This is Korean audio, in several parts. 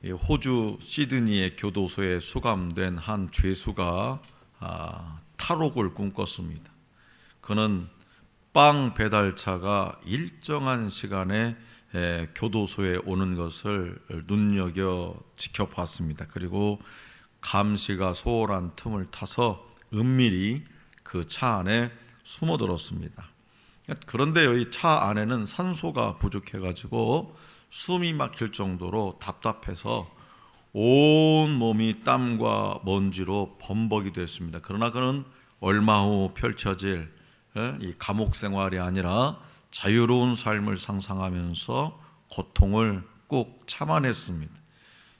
호주 시드니의 교도소에 수감된 한 죄수가 탈옥을 꿈꿨습니다. 그는 빵 배달차가 일정한 시간에 교도소에 오는 것을 눈여겨 지켜봤습니다. 그리고 감시가 소홀한 틈을 타서 은밀히 그 차 안에 숨어들었습니다. 그런데 여기 차 안에는 산소가 부족해가지고 숨이 막힐 정도로 답답해서 온 몸이 땀과 먼지로 범벅이 됐습니다. 그러나 그는 얼마 후 펼쳐질 이 감옥 생활이 아니라 자유로운 삶을 상상하면서 고통을 꾹 참아냈습니다.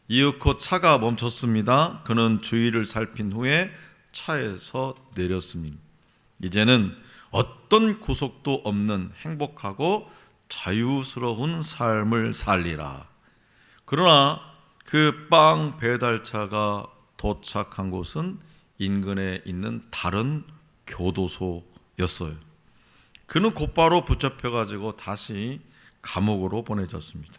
이윽고 차가 멈췄습니다. 그는 주위를 살핀 후에 차에서 내렸습니다. 이제는 어떤 구속도 없는 행복하고 자유스러운 삶을 살리라. 그러나 그 빵 배달차가 도착한 곳은 인근에 있는 다른 교도소였어요. 그는 곧바로 붙잡혀가지고 다시 감옥으로 보내졌습니다.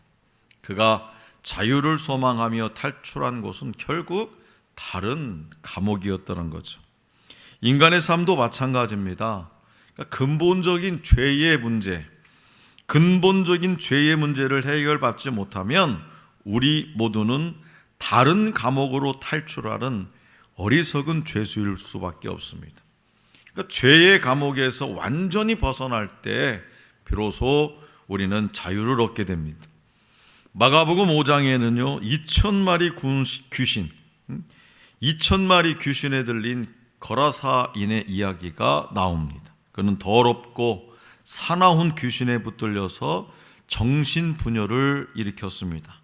그가 자유를 소망하며 탈출한 곳은 결국 다른 감옥이었다는 거죠. 인간의 삶도 마찬가지입니다. 그러니까 근본적인 죄의 문제를 해결받지 못하면 우리 모두는 다른 감옥으로 탈출하는 어리석은 죄수일 수밖에 없습니다. 그러니까 죄의 감옥에서 완전히 벗어날 때 비로소 우리는 자유를 얻게 됩니다. 마가복음 5장에는요 2,000마리 귀신에 들린 거라사인의 이야기가 나옵니다. 그는 더럽고 사나운 귀신에 붙들려서 정신분열을 일으켰습니다.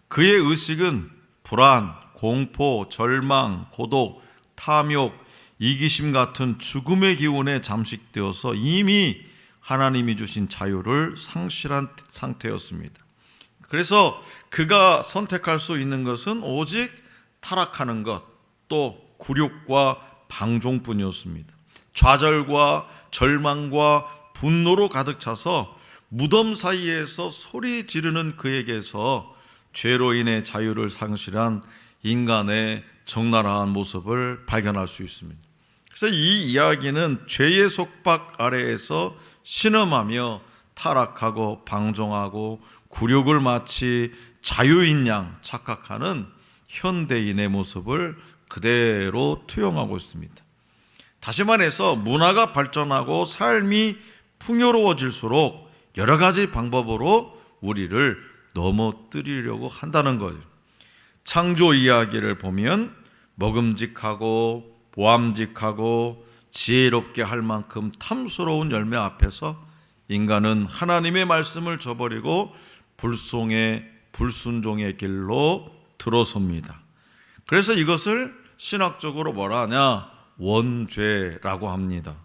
그의 의식은 불안, 공포, 절망, 고독, 탐욕, 이기심 같은 죽음의 기운에 잠식되어서 이미 하나님이 주신 자유를 상실한 상태였습니다. 그래서 그가 선택할 수 있는 것은 오직 타락하는 것, 또 굴욕과 방종뿐이었습니다. 좌절과 절망과 분노로 가득 차서 무덤 사이에서 소리 지르는 그에게서 죄로 인해 자유를 상실한 인간의 적나라한 모습을 발견할 수 있습니다. 그래서 이 이야기는 죄의 속박 아래에서 신음하며 타락하고 방종하고 굴욕을 마치 자유인 양 착각하는 현대인의 모습을 그대로 투영하고 있습니다. 다시 말해서 문화가 발전하고 삶이 풍요로워질수록 여러 가지 방법으로 우리를 넘어뜨리려고 한다는 거예요. 창조 이야기를 보면 먹음직하고 보암직하고 지혜롭게 할 만큼 탐스러운 열매 앞에서 인간은 하나님의 말씀을 저버리고 불순종의 길로 들어섭니다. 그래서 이것을 신학적으로 뭐라 하냐? 원죄라고 합니다.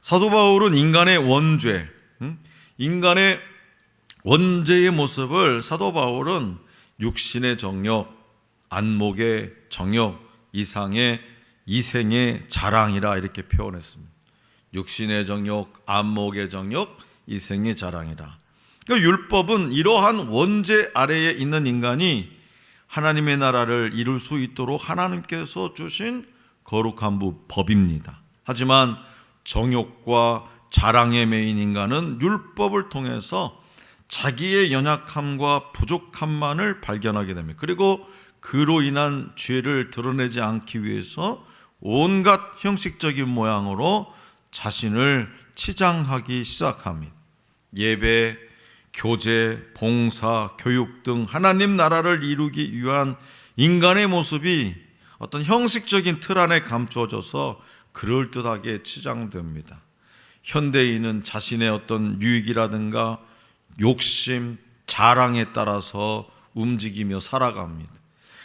사도 바울은 인간의 원죄의 모습을 사도 바울은 육신의 정욕, 안목의 정욕, 이생의 자랑이라 이렇게 표현했습니다. 육신의 정욕, 안목의 정욕, 이생의 자랑이라. 그러니까 율법은 이러한 원죄 아래에 있는 인간이 하나님의 나라를 이룰 수 있도록 하나님께서 주신 거룩한 법입니다. 하지만 정욕과 자랑에 매인 인간은 율법을 통해서 자기의 연약함과 부족함만을 발견하게 됩니다. 그리고 그로 인한 죄를 드러내지 않기 위해서 온갖 형식적인 모양으로 자신을 치장하기 시작합니다. 예배, 교제, 봉사, 교육 등 하나님 나라를 이루기 위한 인간의 모습이 어떤 형식적인 틀 안에 감추어져서 그럴듯하게 치장됩니다. 현대인은 자신의 어떤 유익이라든가 욕심, 자랑에 따라서 움직이며 살아갑니다.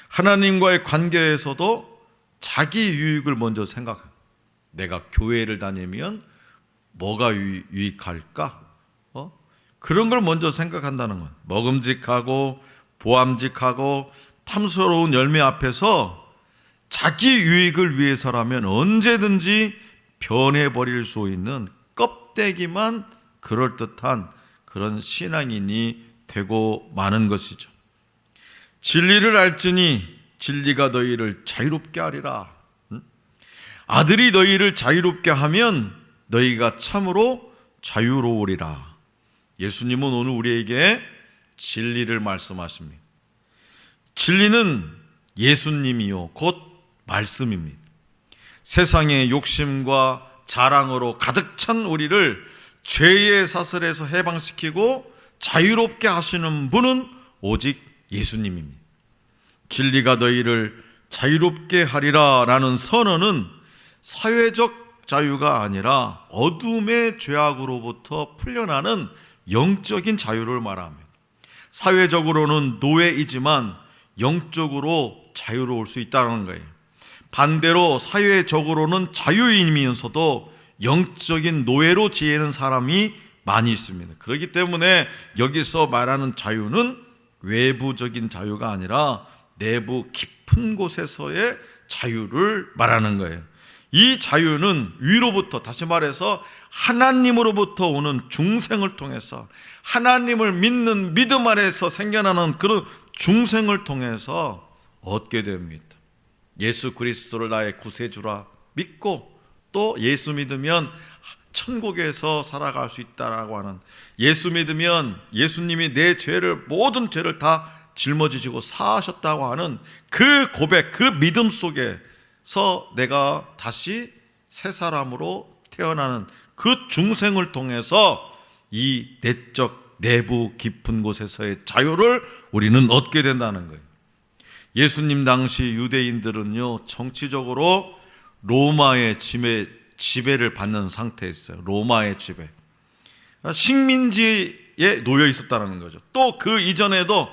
하나님과의 관계에서도 자기 유익을 먼저 생각합니다. 내가 교회를 다니면 뭐가 유익할까? 그런 걸 먼저 생각한다는 것. 먹음직하고 보암직하고 탐스러운 열매 앞에서 자기 유익을 위해서라면 언제든지 변해버릴 수 있는 껍데기만 그럴듯한 그런 신앙인이 되고 마는 것이죠. 진리를 알지니 진리가 너희를 자유롭게 하리라. 아들이 너희를 자유롭게 하면 너희가 참으로 자유로우리라. 예수님은 오늘 우리에게 진리를 말씀하십니다. 진리는 예수님이요 곧 말씀입니다. 세상의 욕심과 자랑으로 가득 찬 우리를 죄의 사슬에서 해방시키고 자유롭게 하시는 분은 오직 예수님입니다. 진리가 너희를 자유롭게 하리라 라는 선언은 사회적 자유가 아니라 어둠의 죄악으로부터 풀려나는 영적인 자유를 말합니다. 사회적으로는 노예이지만 영적으로 자유로울 수 있다는 거예요. 반대로 사회적으로는 자유인이면서도 영적인 노예로 지내는 사람이 많이 있습니다. 그렇기 때문에 여기서 말하는 자유는 외부적인 자유가 아니라 내부 깊은 곳에서의 자유를 말하는 거예요. 이 자유는 위로부터, 다시 말해서 하나님으로부터 오는 중생을 통해서, 하나님을 믿는 믿음 아래에서 생겨나는 그런 중생을 통해서 얻게 됩니다. 예수 그리스도를 나의 구세주라 믿고 또 예수 믿으면 천국에서 살아갈 수 있다라고 하는, 예수 믿으면 예수님이 내 죄를, 모든 죄를 다 짊어지시고 사하셨다고 하는 그 고백, 그 믿음 속에서 내가 다시 새 사람으로 태어나는 그 중생을 통해서 이 내적 내부 깊은 곳에서의 자유를 우리는 얻게 된다는 거예요. 예수님 당시 유대인들은요, 정치적으로 로마의 지배를 받는 상태였어요. 로마의 지배, 식민지에 놓여 있었다는 거죠. 또 그 이전에도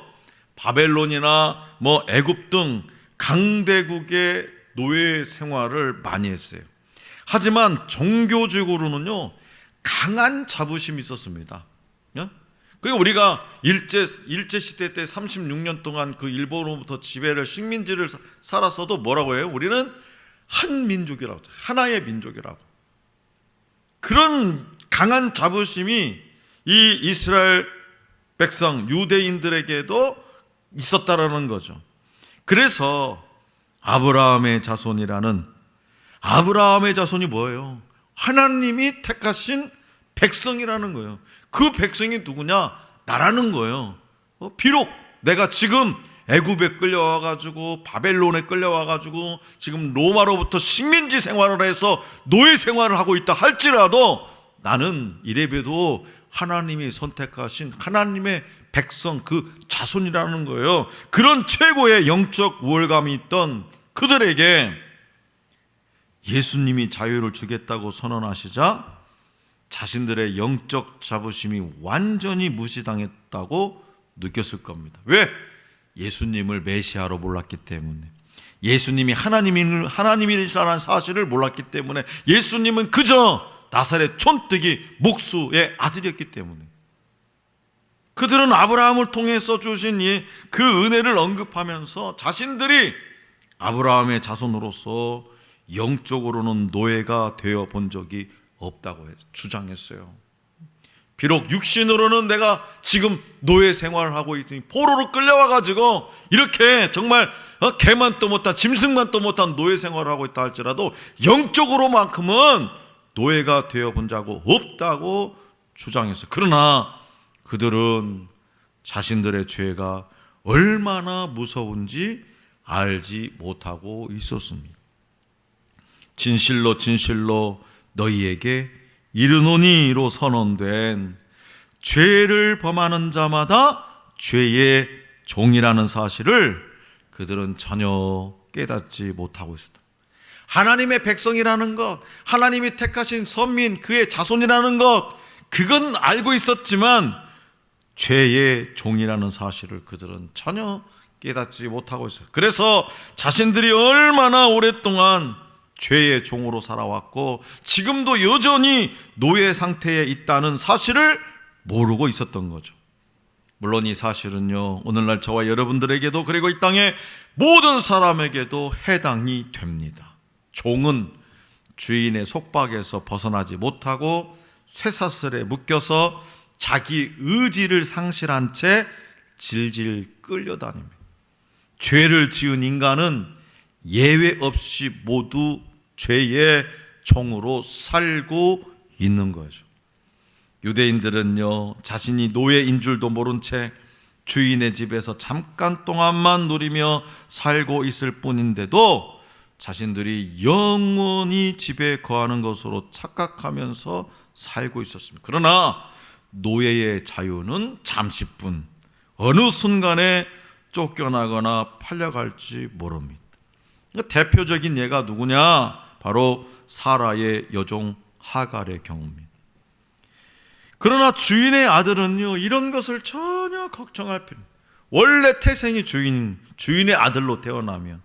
바벨론이나 애굽 등 강대국의 노예 생활을 많이 했어요. 하지만 종교적으로는요, 강한 자부심이 있었습니다. 그리고 우리가 일제 시대 때 36년 동안 그 일본으로부터 지배를, 식민지를 살았어도 뭐라고 해요? 우리는 한 민족이라고, 하나의 민족이라고. 그런 강한 자부심이 이 이스라엘 백성 유대인들에게도 있었다라는 거죠. 그래서 아브라함의 자손이라는, 아브라함의 자손이 뭐예요? 하나님이 택하신 백성이라는 거예요. 그 백성이 누구냐? 나라는 거예요. 비록 내가 지금 애굽에 끌려와가지고 바벨론에 끌려와가지고 지금 로마로부터 식민지 생활을 해서 노예 생활을 하고 있다 할지라도 나는 이래봬도 하나님이 선택하신 하나님의 백성, 그 자손이라는 거예요. 그런 최고의 영적 우월감이 있던 그들에게 예수님이 자유를 주겠다고 선언하시자 자신들의 영적 자부심이 완전히 무시당했다고 느꼈을 겁니다. 왜? 예수님을 메시아로 몰랐기 때문에, 예수님이 하나님이시라는 사실을 몰랐기 때문에, 예수님은 그저 나사렛 촌뜨기 목수의 아들이었기 때문에. 그들은 아브라함을 통해서 주신 그 은혜를 언급하면서 자신들이 아브라함의 자손으로서 영적으로는 노예가 되어 본 적이 없다고 주장했어요. 비록 육신으로는 내가 지금 노예 생활을 하고 있으니, 포로로 끌려와가지고 이렇게 정말 개만도 못한, 짐승만도 못한 노예 생활을 하고 있다 할지라도 영적으로만큼은 노예가 되어 본 적 없다고 주장했어요. 그러나 그들은 자신들의 죄가 얼마나 무서운지 알지 못하고 있었습니다. 진실로 진실로 너희에게 이르노니로 선언된 죄를 범하는 자마다 죄의 종이라는 사실을 그들은 전혀 깨닫지 못하고 있었다. 하나님의 백성이라는 것, 하나님이 택하신 선민, 그의 자손이라는 것, 그건 알고 있었지만 죄의 종이라는 사실을 그들은 전혀 깨닫지 못하고 있어요. 그래서 자신들이 얼마나 오랫동안 죄의 종으로 살아왔고 지금도 여전히 노예 상태에 있다는 사실을 모르고 있었던 거죠. 물론 이 사실은요, 오늘날 저와 여러분들에게도, 그리고 이 땅의 모든 사람에게도 해당이 됩니다. 종은 주인의 속박에서 벗어나지 못하고 쇠사슬에 묶여서 자기 의지를 상실한 채 질질 끌려다닙니다. 죄를 지은 인간은 예외 없이 모두 죄의 종으로 살고 있는 거죠. 유대인들은요, 자신이 노예인 줄도 모른 채 주인의 집에서 잠깐 동안만 누리며 살고 있을 뿐인데도 자신들이 영원히 집에 거하는 것으로 착각하면서 살고 있었습니다. 그러나 노예의 자유는 잠시뿐, 어느 순간에 쫓겨나거나 팔려갈지 모릅니다. 대표적인 예가 누구냐? 바로 사라의 여종 하갈의 경우입니다. 그러나 주인의 아들은요, 이런 것을 전혀 걱정할 필요 없습니다. 원래 태생이 주인의 아들로 태어나면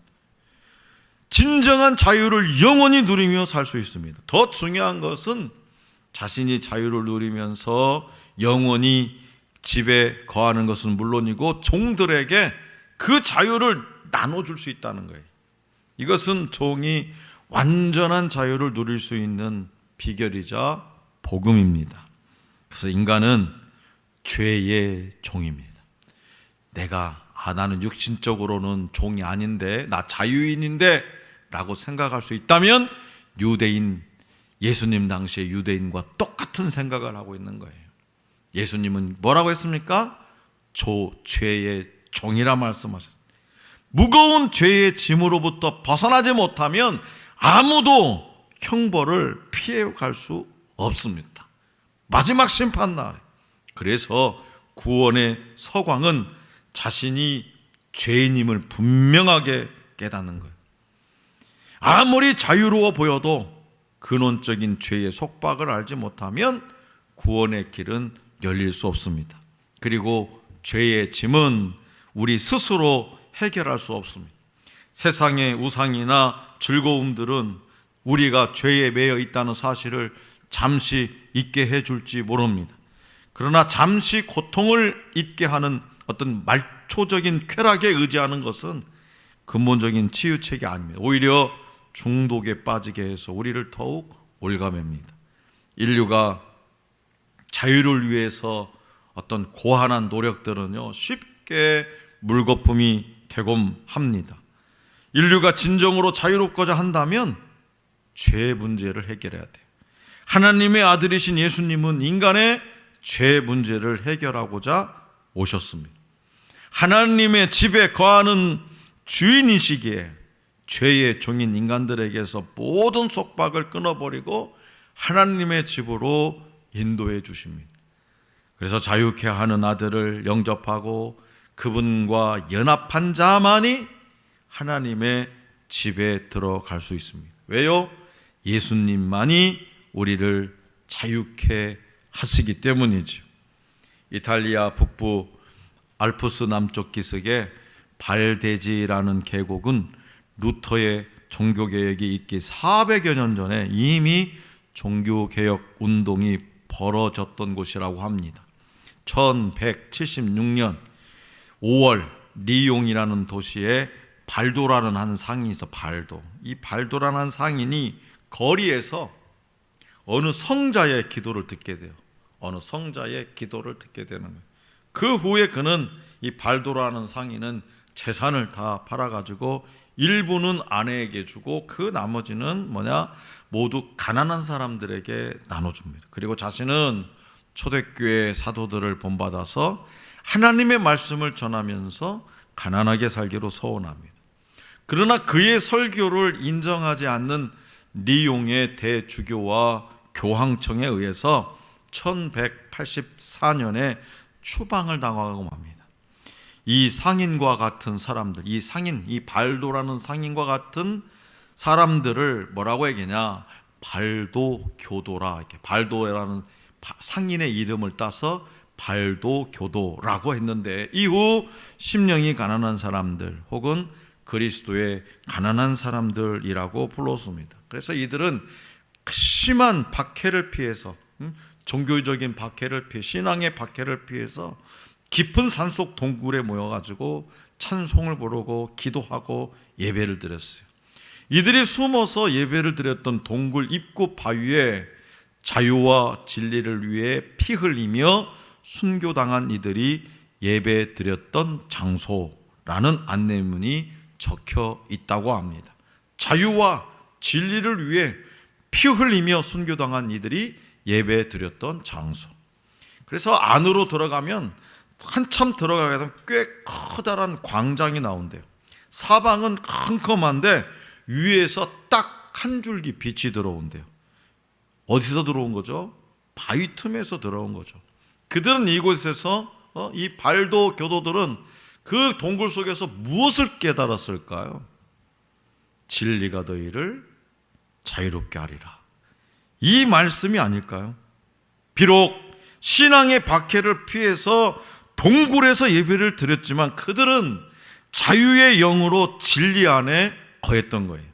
진정한 자유를 영원히 누리며 살 수 있습니다. 더 중요한 것은 자신이 자유를 누리면서 영원히 집에 거하는 것은 물론이고 종들에게 그 자유를 나눠줄 수 있다는 거예요. 이것은 종이 완전한 자유를 누릴 수 있는 비결이자 복음입니다. 그래서 인간은 죄의 종입니다. 나는 육신적으로는 종이 아닌데, 나 자유인인데 라고 생각할 수 있다면 예수님 당시의 유대인과 똑같은 생각을 하고 있는 거예요. 예수님은 뭐라고 했습니까? 죄의 종이라 말씀하셨습니다. 무거운 죄의 짐으로부터 벗어나지 못하면 아무도 형벌을 피해갈 수 없습니다. 마지막 심판날. 그래서 구원의 서광은 자신이 죄인임을 분명하게 깨닫는 거예요. 아무리 자유로워 보여도 근원적인 죄의 속박을 알지 못하면 구원의 길은 열릴 수 없습니다. 그리고 죄의 짐은 우리 스스로 해결할 수 없습니다. 세상의 우상이나 즐거움들은 우리가 죄에 매여 있다는 사실을 잠시 잊게 해줄지 모릅니다. 그러나 잠시 고통을 잊게 하는 어떤 말초적인 쾌락에 의지하는 것은 근본적인 치유책이 아닙니다. 오히려 중독에 빠지게 해서 우리를 더욱 올가맵니다. 인류가 자유를 위해서 어떤 고안한 노력들은요, 쉽게 물거품이 되곤 합니다. 인류가 진정으로 자유롭고자 한다면 죄 문제를 해결해야 돼요. 하나님의 아들이신 예수님은 인간의 죄 문제를 해결하고자 오셨습니다. 하나님의 집에 거하는 주인이시기에 죄의 종인 인간들에게서 모든 속박을 끊어버리고 하나님의 집으로 인도해 주십니다. 그래서 자유케 하는 아들을 영접하고 그분과 연합한 자만이 하나님의 집에 들어갈 수 있습니다. 왜요? 예수님만이 우리를 자유케 하시기 때문이죠. 이탈리아 북부 알프스 남쪽 기슭의 발데지라는 계곡은 루터의 종교개혁이 있기 400여 년 전에 이미 종교개혁 운동이 벌어졌던 곳이라고 합니다. 1176년 5월 리옹이라는 도시에 발도라는 한 상인이 있어. 이 발도라는 한 상인이 거리에서 어느 성자의 기도를 듣게 돼요. 그 후에 그는 이 발도라는 상인은 재산을 다 팔아가지고 일부는 아내에게 주고 그 나머지는 모두 가난한 사람들에게 나눠줍니다. 그리고 자신은 초대교회 사도들을 본받아서 하나님의 말씀을 전하면서 가난하게 살기로 서원합니다. 그러나 그의 설교를 인정하지 않는 리옹의 대주교와 교황청에 의해서 1184년에 추방을 당하고 맙니다. 이 상인과 같은 사람들, 이 발도라는 상인과 같은 사람들을 뭐라고 얘기하냐? 발도교도라. 이렇게 발도라는 상인의 이름을 따서 발도교도라고 했는데, 이후 심령이 가난한 사람들 혹은 그리스도의 가난한 사람들이라고 불렀습니다. 그래서 이들은 심한 박해를 피해서, 종교적인 박해를 피해, 신앙의 박해를 피해서 깊은 산속 동굴에 모여가지고 찬송을 부르고 기도하고 예배를 드렸어요. 이들이 숨어서 예배를 드렸던 동굴 입구 바위에 자유와 진리를 위해 피 흘리며 순교당한 이들이 예배 드렸던 장소라고 라는 안내문이 적혀 있다고 합니다. 자유와 진리를 위해 피 흘리며 순교당한 이들이 예배 드렸던 장소. 그래서 안으로 들어가면 한참 들어가게 되면 꽤 커다란 광장이 나온대요. 사방은 컴컴한데 위에서 딱 한 줄기 빛이 들어온대요. 어디서 들어온 거죠? 바위 틈에서 들어온 거죠. 그들은 이곳에서 이 발도 교도들은 그 동굴 속에서 무엇을 깨달았을까요? 진리가 너희를 자유롭게 하리라. 이 말씀이 아닐까요? 비록 신앙의 박해를 피해서 동굴에서 예배를 드렸지만 그들은 자유의 영으로 진리 안에 거했던 거예요.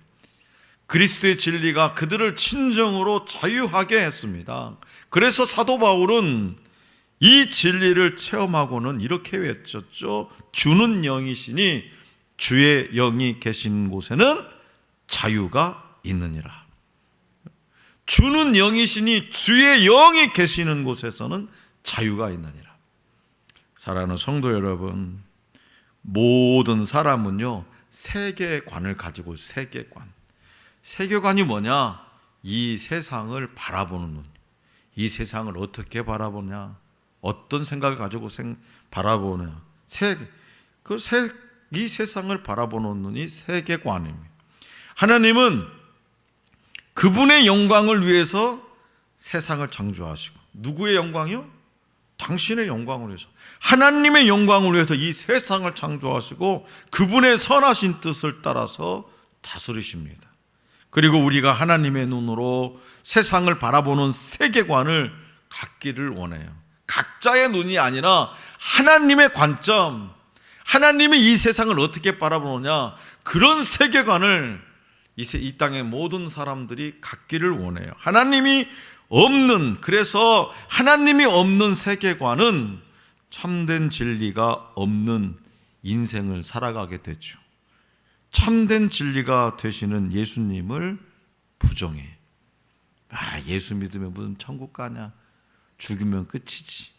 그리스도의 진리가 그들을 진정으로 자유하게 했습니다. 그래서 사도 바울은 이 진리를 체험하고는 이렇게 외쳤죠. 주는 영이시니 주의 영이 계신 곳에는 자유가 있느니라. 주는 영이시니 주의 영이 계시는 곳에서는 자유가 있느니라. 사랑하는 성도 여러분, 모든 사람은요 세계관을 가지고 있어요. 세계관. 세계관이 뭐냐? 이 세상을 바라보는 눈. 이 세상을 어떻게 바라보냐? 어떤 생각을 가지고 바라보냐? 이 세상을 바라보는 눈이 세계관입니다. 하나님은 그분의 영광을 위해서 세상을 창조하시고, 누구의 영광이요? 당신의 영광을 위해서, 하나님의 영광을 위해서 이 세상을 창조하시고 그분의 선하신 뜻을 따라서 다스리십니다. 그리고 우리가 하나님의 눈으로 세상을 바라보는 세계관을 갖기를 원해요. 각자의 눈이 아니라 하나님의 관점, 하나님이 이 세상을 어떻게 바라보느냐, 그런 세계관을 이 땅의 모든 사람들이 갖기를 원해요. 하나님이 없는, 그래서 하나님이 없는 세계관은 참된 진리가 없는 인생을 살아가게 되죠. 참된 진리가 되시는 예수님을 부정해. 예수 믿으면 무슨 천국 가냐? 죽으면 끝이지.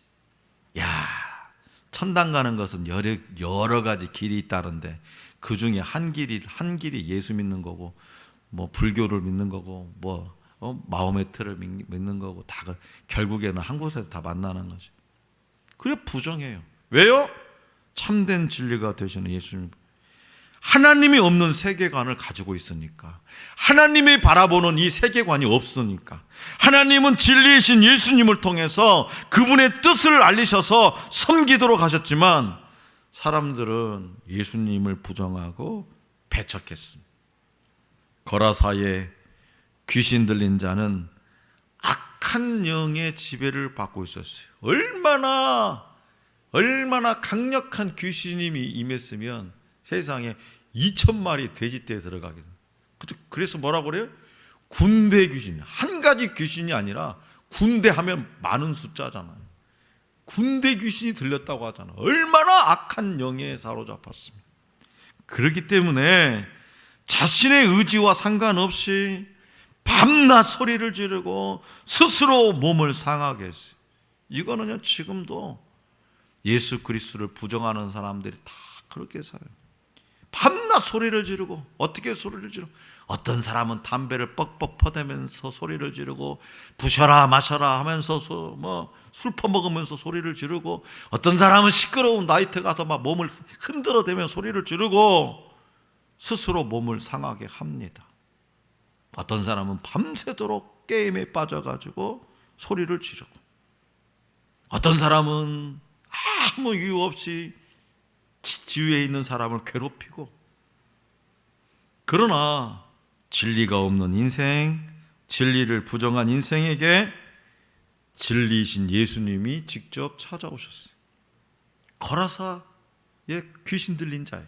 천당 가는 것은 여러 가지 길이 있다는데 그 중에 한 길이 예수 믿는 거고, 뭐 불교를 믿는 거고, 뭐 마음의 틀을 믿는 거고, 다 결국에는 한 곳에서 다 만나는 거지. 그래 부정해요. 왜요? 참된 진리가 되시는 예수님. 하나님이 없는 세계관을 가지고 있으니까, 하나님이 바라보는 이 세계관이 없으니까, 하나님은 진리이신 예수님을 통해서 그분의 뜻을 알리셔서 섬기도록 하셨지만 사람들은 예수님을 부정하고 배척했습니다. 거라사에 귀신 들린 자는 악한 영의 지배를 받고 있었어요. 얼마나 강력한 귀신이 임했으면 세상에 2,000마리 돼지떼에 들어가게 됩니다. 그래서 뭐라고 그래요? 군대 귀신. 한 가지 귀신이 아니라 군대 하면 많은 숫자잖아요. 군대 귀신이 들렸다고 하잖아요. 얼마나 악한 영에 사로잡혔습니다. 그렇기 때문에 자신의 의지와 상관없이 밤낮 소리를 지르고 스스로 몸을 상하게 했어요. 이거는요 지금도 예수 그리스도를 부정하는 사람들이 다 그렇게 살아요. 밤낮 소리를 지르고, 어떻게 소리를 지르고, 어떤 사람은 담배를 뻑뻑 퍼대면서 소리를 지르고, 부셔라 마셔라 하면서 술 퍼먹으면서 소리를 지르고, 어떤 사람은 시끄러운 나이트 가서 막 몸을 흔들어대면 소리를 지르고 스스로 몸을 상하게 합니다. 어떤 사람은 밤새도록 게임에 빠져가지고 소리를 지르고, 어떤 사람은 아무 이유 없이 지위에 있는 사람을 괴롭히고. 그러나 진리가 없는 인생, 진리를 부정한 인생에게 진리이신 예수님이 직접 찾아오셨어요. 거라사에 귀신 들린 자에게.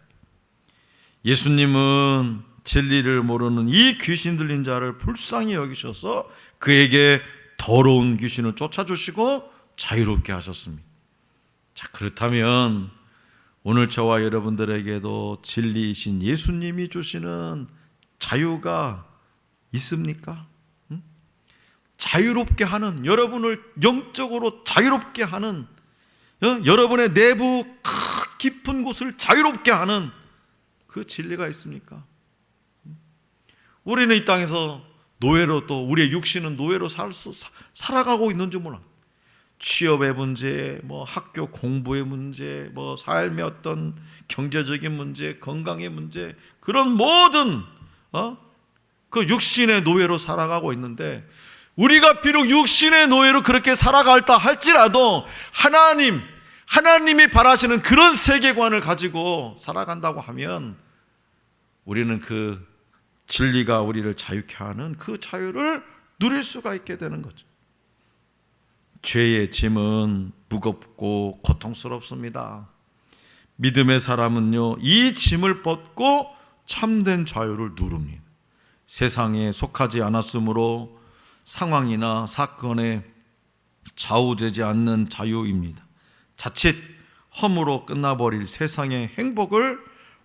예수님은 진리를 모르는 이 귀신 들린 자를 불쌍히 여기셔서 그에게 더러운 귀신을 쫓아주시고 자유롭게 하셨습니다. 자, 그렇다면 오늘 저와 여러분들에게도 진리이신 예수님이 주시는 자유가 있습니까? 자유롭게 하는, 여러분을 영적으로 자유롭게 하는 여러분의 내부 깊은 곳을 자유롭게 하는 그 진리가 있습니까? 우리는 이 땅에서 노예로, 또 우리의 육신은 노예로 살아가고 있는 줄 몰라. 취업의 문제, 뭐 학교 공부의 문제, 뭐 삶의 어떤 경제적인 문제, 건강의 문제, 그런 모든 그 육신의 노예로 살아가고 있는데, 우리가 비록 육신의 노예로 그렇게 살아갈다 할지라도 하나님이 바라시는 그런 세계관을 가지고 살아간다고 하면 우리는 그 진리가 우리를 자유케 하는 그 자유를 누릴 수가 있게 되는 거죠. 죄의 짐은 무겁고 고통스럽습니다. 믿음의 사람은요, 이 짐을 벗고 참된 자유를 누릅니다. 세상에 속하지 않았으므로 상황이나 사건에 좌우되지 않는 자유입니다. 자칫 허무로 끝나버릴 세상의 행복을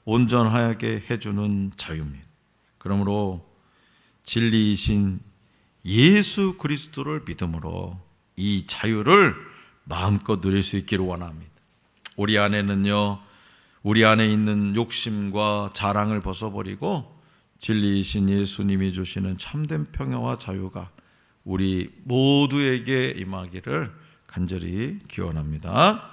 온전하게 해주는 자유입니다. 그러므로 진리이신 예수 그리스도를 믿음으로 이 자유를 마음껏 누릴 수 있기를 원합니다. 우리 안에 있는 욕심과 자랑을 벗어버리고 진리이신 예수님이 주시는 참된 평화와 자유가 우리 모두에게 임하기를 간절히 기원합니다.